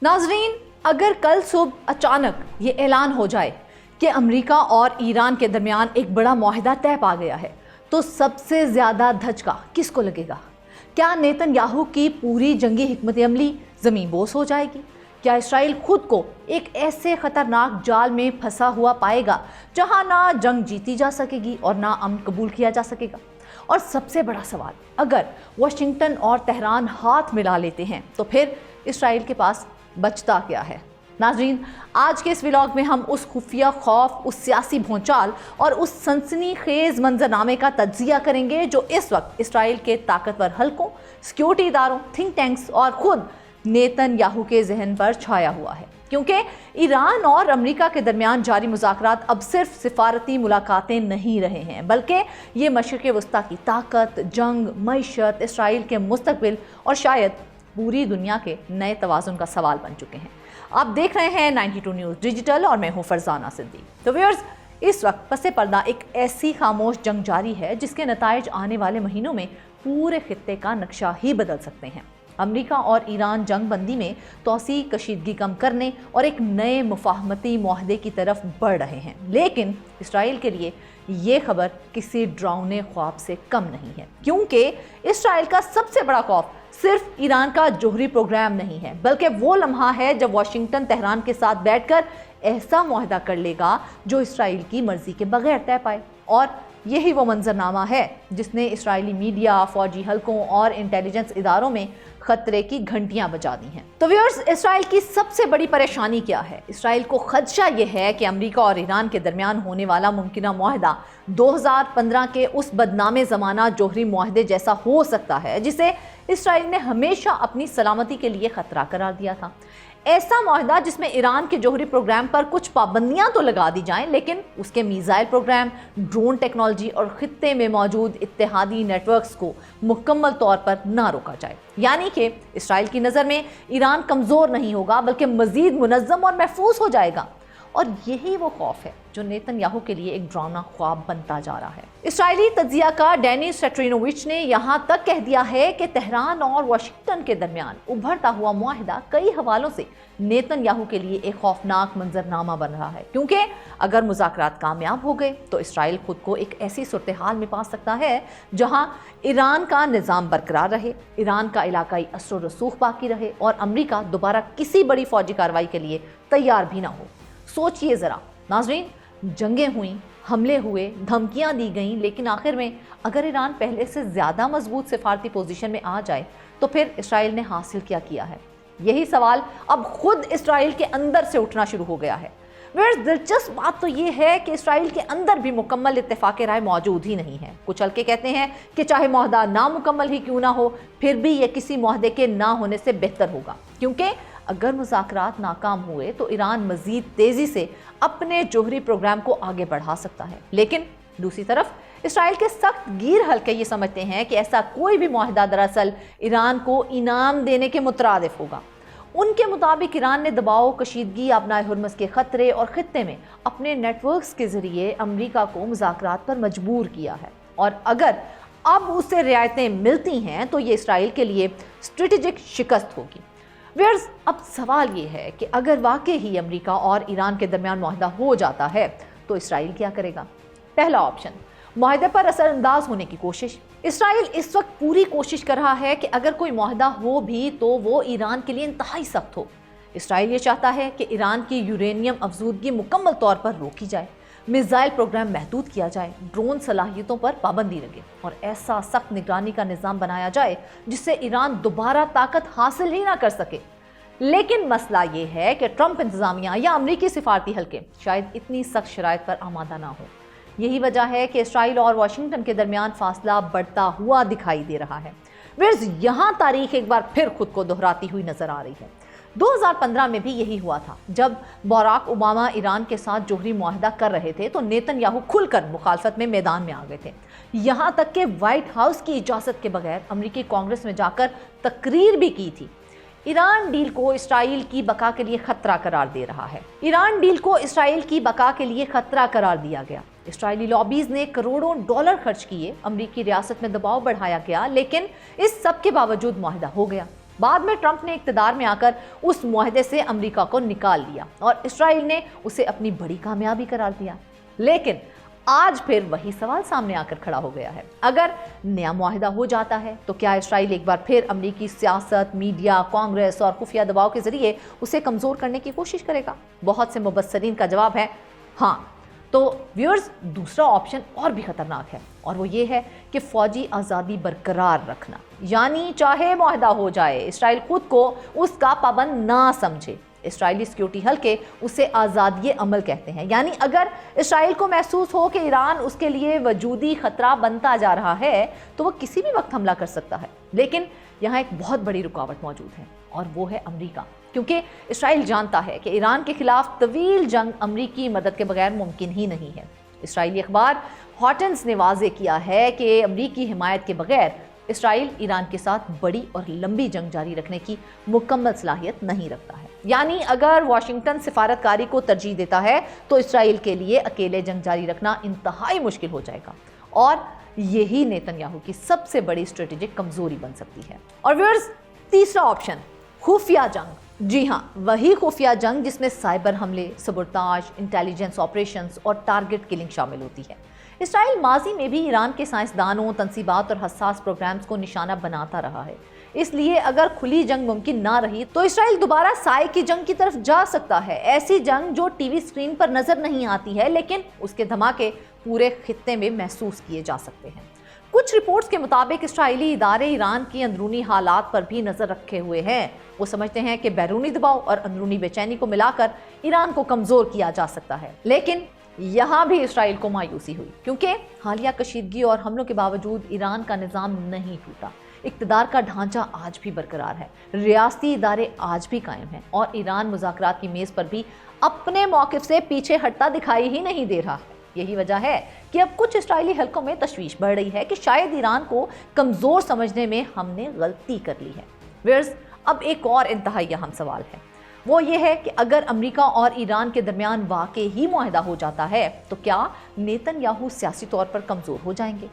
नाजरीन, अगर कल सुबह अचानक ये ऐलान हो जाए कि अमेरिका और ईरान के दरमियान एक बड़ा मुआहिदा तय पा गया है, तो सबसे ज़्यादा धचका किसको लगेगा? क्या नेतन्याहू की पूरी जंगी हिकमत अमली ज़मीनबोस हो जाएगी? क्या इसराइल खुद को एक ऐसे ख़तरनाक जाल में फंसा हुआ पाएगा जहां ना जंग जीती जा सकेगी और ना अमन कबूल किया जा सकेगा? और सबसे बड़ा सवाल, अगर वाशिंगटन और तेहरान हाथ मिला लेते हैं तो फिर इसराइल के पास बचता क्या है? नाज़रीन, आज के इस व्लॉग में हम उस खुफिया खौफ, उस सियासी भौचाल और उस सनसनीखेज मंजरनामे का तज्जिया करेंगे जो इस वक्त इसराइल के ताकतवर हलकों, सिक्योरिटी इदारों, थिंक टैंक्स और खुद नेतन्याहू के जहन पर छाया हुआ है। क्योंकि ईरान और अमेरिका के दरमियान जारी मुज़ाकरात अब सिर्फ सिफारती मुलाकातें नहीं रहे हैं, बल्कि ये मशरिक़ वस्ता की ताकत, जंग, मईशत, इसराइल के मुस्तकबिल और शायद पूरी दुनिया के नए तवाज़ुन का सवाल बन चुके हैं। आप देख रहे हैं 92 न्यूज़ डिजिटल और मैं हूँ फरजाना सिद्दीक। तो व्यूअर्स, इस वक्त पसे पर्दा एक ऐसी खामोश जंग जारी है जिसके नताइज आने वाले महीनों में पूरे खित्ते का नक्शा ही बदल सकते हैं। अमेरिका और ईरान जंग बंदी में तोसी कशीदगी कम करने और एक नए मुफाहमती मुआहदे की तरफ बढ़ रहे हैं, लेकिन इसराइल के लिए ये खबर किसी डरावने ख्वाब से कम नहीं है, क्योंकि इसराइल का सबसे बड़ा खौफ सिर्फ ईरान का जोहरी प्रोग्राम नहीं है, बल्कि वो लम्हा है जब वाशिंगटन तेहरान के साथ बैठकर ऐसा मुआहदा कर लेगा जो इसराइल की मर्जी के बगैर तय पाए। और यही वो मंजरनामा है जिसने इसराइली मीडिया, फौजी हलकों और इंटेलिजेंस इदारों में खतरे की घंटियां बजा दी हैं। तो व्यूअर्स, इसराइल की सबसे बड़ी परेशानी क्या है? इसराइल को खदशा ये है कि अमेरिका और ईरान के दरमियान होने वाला मुमकिना मुआहदा 2015 के उस बदनामे ज़माना जोहरी मुआहदे जैसा हो सकता है जिसे इसराइल ने हमेशा अपनी सलामती के लिए खतरा करार दिया था। ऐसा मुआहदा जिसमें ईरान के जोहरी प्रोग्राम पर कुछ पाबंदियां तो लगा दी जाएं, लेकिन उसके मिसाइल प्रोग्राम, ड्रोन टेक्नोलॉजी और खित्ते में मौजूद इत्तेहादी नेटवर्क्स को मुकम्मल तौर पर ना रोका जाए। यानी कि इसराइल की नज़र में ईरान कमज़ोर नहीं होगा बल्कि मज़ीद मुनज़्ज़म और महफूज हो जाएगा। और यही वो खौफ है जो नेतन्याहू के लिए एक डरावना ख्वाब बनता जा रहा है। इसराइली तज्जियाकार डेनिस सेट्रिनोविच ने यहाँ तक कह दिया है कि तेहरान और वाशिंगटन के दरमियान उभरता हुआ मुआहिदा कई हवालों से नेतन्याहू के लिए एक खौफनाक मंजरनामा बन रहा है, क्योंकि अगर मुज़ाकरात कामयाब हो गए तो इसराइल खुद को एक ऐसी सूरत हाल में पा सकता है जहाँ ईरान का निज़ाम बरकरार रहे, ईरान का इलाकाई असर व रसूख बाकी रहे और अमरीका दोबारा किसी बड़ी फौजी कार्रवाई के लिए तैयार भी ना हो। सोचिए ज़रा नाज़रीन, जंगें हुई, हमले हुए, धमकियां दी गईं, लेकिन आखिर में अगर ईरान पहले से ज़्यादा मजबूत सिफारती पोजीशन में आ जाए तो फिर इसराइल ने हासिल क्या किया है? यही सवाल अब खुद इसराइल के अंदर से उठना शुरू हो गया है। वैसे दिलचस्प बात तो ये है कि इसराइल के अंदर भी मुकम्मल इत्तेफाक राय मौजूद ही नहीं है। कुछ हल्के कहते हैं कि चाहे मुआहदा नामुकम्मल ही क्यों ना हो, फिर भी ये किसी मुआहदे के ना होने से बेहतर होगा, क्योंकि अगर मुज़ाकरात नाकाम हुए तो ईरान मज़ीद तेज़ी से अपने जोहरी प्रोग्राम को आगे बढ़ा सकता है। लेकिन दूसरी तरफ इसराइल के सख्त गिर हल्के ये समझते हैं कि ऐसा कोई भी मुआहदा दरअसल ईरान को इनाम देने के मुतरादिफ होगा। उनके मुताबिक ईरान ने दबाव, कशीदगी, अपनाए हुर्मस के खतरे और खित्ते में अपने नेटवर्क्स के ज़रिए अमरीका को मुज़ाकरात पर मजबूर किया है, और अगर अब उससे रियायतें मिलती हैं तो ये इसराइल के लिए स्ट्रेटेजिक शिकस्त होगी। व्यूअर्स, अब सवाल ये है कि अगर वाकई ही अमेरिका और ईरान के दरमियान मुआहदा हो जाता है तो इसराइल क्या करेगा? पहला ऑप्शन, मुआहदे पर असरअंदाज होने की कोशिश। इसराइल इस वक्त पूरी कोशिश कर रहा है कि अगर कोई मुआहदा हो भी तो वो ईरान के लिए इंतहाई सख्त हो। इसराइल ये चाहता है कि ईरान की यूरेनियम अफजूदगी मुकम्मल तौर पर रोकी जाए, मिसाइल प्रोग्राम महदूद किया जाए, ड्रोन सलाहियतों पर पाबंदी लगे और ऐसा सख्त निगरानी का निज़ाम बनाया जाए जिससे ईरान दोबारा ताकत हासिल ही ना कर सके। लेकिन मसला ये है कि ट्रंप इंतज़ामिया या अमरीकी सिफारती हल्के शायद इतनी सख्त शराइत पर आमादा ना हो। यही वजह है कि इसराइल और वाशिंगटन के दरमियान फासला बढ़ता हुआ दिखाई दे रहा है। वैसे यहाँ तारीख एक बार फिर खुद को दोहराती हुई नजर आ रही है। 2015 में भी यही हुआ था। जब बराक ओबामा ईरान के साथ जोहरी मुआहदा कर रहे थे तो नेतन्याहू खुलकर मुखालफत में मैदान में आ गए थे। यहाँ तक कि व्हाइट हाउस की इजाज़त के बगैर अमरीकी कांग्रेस में जाकर तकरीर भी की थी। ईरान डील को इसराइल की बका के लिए खतरा करार दे रहा है। ईरान डील को इसराइल की बका के लिए खतरा करार दिया गया। इसराइली लॉबीज ने करोड़ों डॉलर खर्च किए, अमरीकी रियासत में दबाव बढ़ाया गया, लेकिन इस सब के बावजूद मुआहदा हो गया। बाद में ट्रंप ने इक़्तिदार में आकर उस मुआहदे से अमेरिका को निकाल लिया और इसराइल ने उसे अपनी बड़ी कामयाबी करार दिया। लेकिन आज फिर वही सवाल सामने आकर खड़ा हो गया है। अगर नया मुआहदा हो जाता है तो क्या इसराइल एक बार फिर अमेरिकी सियासत, मीडिया, कांग्रेस और खुफिया दबाव के जरिए उसे कमज़ोर करने की कोशिश करेगा? बहुत से मुबस्सरीन का जवाब है हाँ। तो व्यूअर्स, दूसरा ऑप्शन और भी खतरनाक है और वो ये है कि फ़ौजी आज़ादी बरकरार रखना, यानी चाहे मुआहदा हो जाए इसराइल खुद को उसका पाबंद ना समझे। इसराइली सिक्योरिटी हल्के उसे आज़ादी अमल कहते हैं, यानी अगर इसराइल को महसूस हो कि ईरान उसके लिए वजूदी ख़तरा बनता जा रहा है तो वो किसी भी वक्त हमला कर सकता है। लेकिन यहाँ एक बहुत बड़ी रुकावट मौजूद है और वो है अमेरिका, क्योंकि इसराइल जानता है कि ईरान के खिलाफ तवील जंग अमेरिकी मदद के बगैर मुमकिन ही नहीं है। इसराइली अखबार हॉटन्स ने वाज़े किया है कि अमेरिकी हिमायत के बगैर इसराइल ईरान के साथ बड़ी और लंबी जंग जारी रखने की मुकम्मल सलाहियत नहीं रखता है। यानी अगर वाशिंगटन सिफारतकारी को तरजीह देता है तो इसराइल के लिए अकेले जंग जारी रखना इंतहाई मुश्किल हो जाएगा और यही नेतन्याहू की सबसे बड़ी स्ट्रेटेजिक कमजोरी बन सकती है। और व्यूअर्स, तीसरा ऑप्शन, खुफिया जंग। जी हाँ, वही खुफिया जंग जिसमें साइबर हमले, सबोटाज, इंटेलिजेंस ऑपरेशंस और टारगेट किलिंग शामिल होती है। इसराइल माजी में भी ईरान के साइंसदानों, तनसीबात और हसास प्रोग्राम्स को निशाना बनाता रहा है। इसलिए अगर खुली जंग मुमकिन ना रही तो इसराइल दोबारा साए की जंग की तरफ जा सकता है। ऐसी जंग जो टीवी स्क्रीन पर नजर नहीं आती है लेकिन उसके धमाके पूरे खित्ते में महसूस किए जा सकते हैं। कुछ रिपोर्ट्स के मुताबिक इसराइली इदारे ईरान की अंदरूनी हालात पर भी नजर रखे हुए हैं। वो समझते हैं कि बैरूनी दबाव और अंदरूनी बेचैनी को मिलाकर ईरान को कमजोर किया जा सकता है। लेकिन यहाँ भी इसराइल को मायूसी हुई, क्योंकि हालिया कशीदगी और हमलों के बावजूद ईरान का निज़ाम नहीं टूटा। इक़्तिदार का ढांचा आज भी बरकरार है, रियासती इदारे आज भी कायम हैं और ईरान मुज़ाकरात की मेज़ पर भी अपने मौक़िफ़ से पीछे हटता दिखाई ही नहीं दे रहा है। यही वजह है कि अब कुछ इसराइली हलकों में तशवीश बढ़ रही है कि शायद ईरान को कमज़ोर समझने में हमने गलती कर ली है। व्यूअर्स, अब एक और इंतहाई अहम सवाल है, वो ये है कि अगर अमेरिका और ईरान के दरमियान वाकई ही मुआहदा हो जाता है तो क्या नेतन्याहू सियासी तौर पर कमज़ोर हो जाएंगे?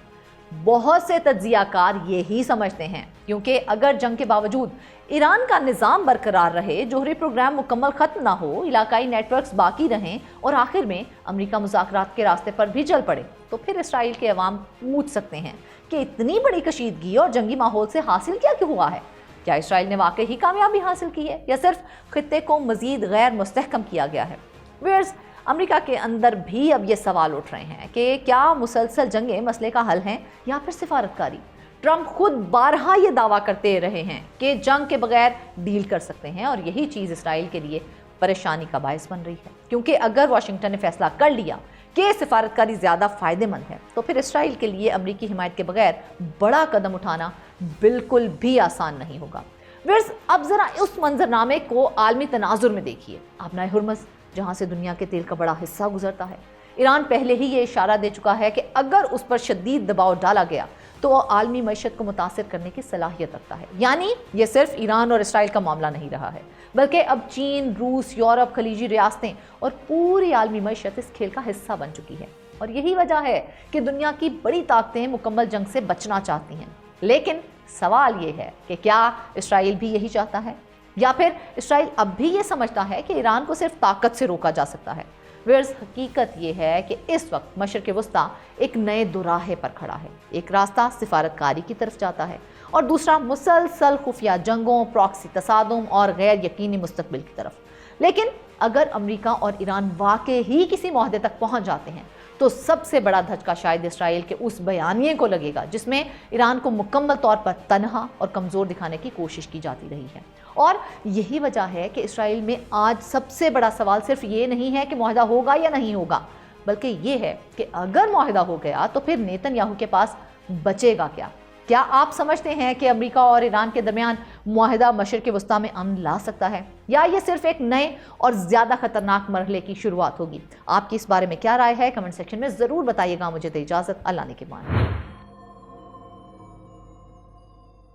बहुत से तज्जियाकार यही समझते हैं, क्योंकि अगर जंग के बावजूद ईरान का निज़ाम बरकरार रहे, जोहरी प्रोग्राम मुकम्मल ख़त्म ना हो, इलाकाई नेटवर्क्स बाकी रहें और आखिर में अमेरिका मुज़ाकरात के रास्ते पर भी चल पड़े, तो फिर इसराइल के अवाम पूछ सकते हैं कि इतनी बड़ी कशीदगी और जंगी माहौल से हासिल क्या क्यों हुआ है? क्या इसराइल ने वाकई ही कामयाबी हासिल की है या सिर्फ खित्ते को मज़ीद गैर मुस्तहकम किया गया है? व्यूअर्स, अमेरिका के अंदर भी अब ये सवाल उठ रहे हैं कि क्या मुसलसल जंगें मसले का हल हैं या फिर सिफारतकारी? ट्रंप खुद बारहा ये दावा करते रहे हैं कि जंग के बगैर डील कर सकते हैं और यही चीज़ इसराइल के लिए परेशानी का बायस बन रही है, क्योंकि अगर वाशिंगटन ने फैसला कर लिया कि सिफारतकारी ज़्यादा फ़ायदेमंद है तो फिर इसराइल के लिए अमेरिकी हिमायत के बगैर बड़ा कदम उठाना बिल्कुल भी आसान नहीं होगा। व्यूअर्स, अब ज़रा उस मंजरनामे को आलमी तनाजुर में देखिए। आपना हुर्मुज़, जहाँ से दुनिया के तेल का बड़ा हिस्सा गुजरता है, ईरान पहले ही ये इशारा दे चुका है कि अगर उस पर शदीद दबाव डाला गया तो वो आलमी मईशत को मुतासिर करने की सलाहियत रखता है। यानी ये सिर्फ ईरान और इसराइल का मामला नहीं रहा है, बल्कि अब चीन, रूस, यूरोप, खलीजी रियासतें और पूरी आलमी मईशत इस खेल का हिस्सा बन चुकी है। और यही वजह है कि दुनिया की बड़ी ताकतें मुकम्मल जंग से बचना चाहती हैं। लेकिन सवाल ये है कि क्या इसराइल भी यही चाहता है या फिर इसराइल अब भी ये समझता है कि ईरान को सिर्फ ताकत से रोका जा सकता है? व्यूअर्स, हकीकत ये है कि इस वक्त मशरिक़ वस्ता एक नए दुराहे पर खड़ा है। एक रास्ता सिफारतकारी की तरफ जाता है और दूसरा मुसलसल खुफिया जंगों, प्रॉक्सी तसादुम और गैर यकीनी मुस्तकबिल की तरफ। लेकिन अगर अमेरिका और ईरान वाकई ही किसी मुआहदे तक पहुंच जाते हैं तो सबसे बड़ा धचका शायद इसराइल के उस बयानिए को लगेगा जिसमें ईरान को मुकम्मल तौर पर तन्हा और कमज़ोर दिखाने की कोशिश की जाती रही है। और यही वजह है कि इसराइल में आज सबसे बड़ा सवाल सिर्फ ये नहीं है कि मुआहदा होगा या नहीं होगा, बल्कि ये है कि अगर मुआहदा हो गया तो फिर नेतन्याहू के पास बचेगा क्या? क्या आप समझते हैं कि अमेरिका और ईरान के दरमियान मुआहदा मशरिक़ वस्ता में अमन ला सकता है या ये सिर्फ एक नए और ज़्यादा खतरनाक मरहले की शुरुआत होगी? आपकी इस बारे में क्या राय है? कमेंट सेक्शन में ज़रूर बताइएगा। मुझे दे इजाज़त, अल्लाह ने के मान।